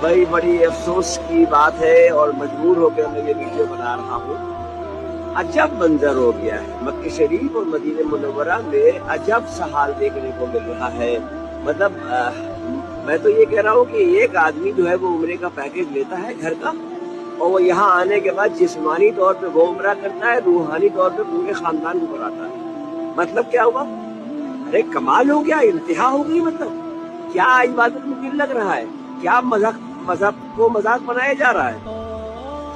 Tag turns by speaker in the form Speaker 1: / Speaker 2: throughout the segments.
Speaker 1: भाई बड़ी अफसोस की बात है और मजबूर होकर मैं ये वीडियो बना रहा हूँ। अजब मंजर हो गया है, मक्के शरीफ और मदीने मुनव्वरा में अजब सा हाल देखने को मिल रहा है। मतलब मैं तो ये कह रहा हूँ कि एक आदमी जो है वो उम्रे का पैकेज लेता है घर का, और वो यहाँ आने के बाद जिस्मानी तौर पे वो उम्रा करता है, रूहानी तौर पे पूरे खानदान को कराता है। मतलब क्या हुआ? अरे कमाल हो गया, इंतहा हो गई। मतलब क्या इबादत में दिल लग रहा है? क्या मजहब को मजाक बनाया जा रहा है?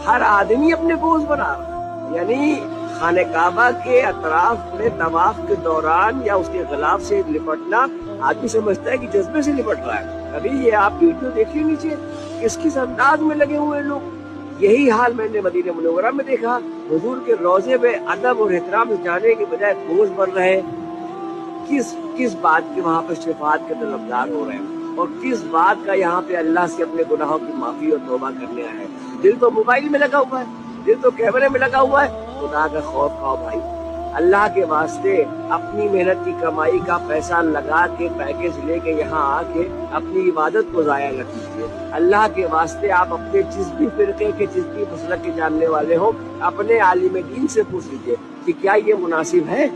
Speaker 1: हर आदमी अपने बोझ बना रहा है। यानी खाने काबा के अतराफ में तवाफ के दौरान या उसके गिलाफ से लिपटना आदमी समझता है कि जज्बे से लिपट रहा है। अभी ये आप वीडियो देखिए नीचे किस किस अंदाज में लगे हुए लोग। यही हाल मैंने मदीने मुनव्वरा में देखा। हुजूर के रोजे में अदब और एहतराम से जाने के बजाय बोझ बन रहे। किस बात के वहाँ पे शफाअत के तलबदार हो रहे हैं, और किस बात का यहाँ पे अल्लाह से अपने गुनाहों की माफी और तौबा करने आए हैं। दिल तो मोबाइल में लगा हुआ है, दिल तो कैमरे में लगा हुआ है। खुदा का खौफ खाओ भाई, अल्लाह के वास्ते अपनी मेहनत की कमाई का पैसा लगा के पैकेज लेके यहाँ आके अपनी इबादत को जाया न कीजिए। अल्लाह के वास्ते आप अपने जिस भी फिरके के जिस भी मसलक के जानने वाले हो, अपने आलिम दीन से पूछ लीजिए कि क्या ये मुनासिब है।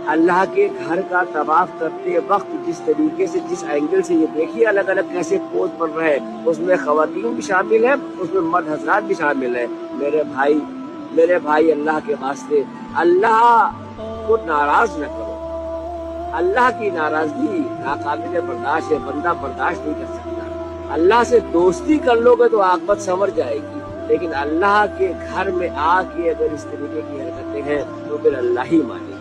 Speaker 1: अल्लाह के घर का तवाफ करते वक्त जिस तरीके से, जिस एंगल से, ये देखिए अलग अलग कैसे पोज बन रहे हैं। उसमें खवातीन भी शामिल है, उसमें मर्द हजरात भी शामिल है। मेरे भाई अल्लाह के वास्ते अल्लाह को नाराज न करो। अल्लाह की नाराजगी नाकाबिल बर्दाश्त है, बंदा बर्दाश्त नहीं कर सकता। अल्लाह से दोस्ती कर लोगे तो आकबत संवर जाएगी, लेकिन अल्लाह के घर में आके अगर इस तरीके की हरकतें हैं तो फिर अल्लाह ही माने।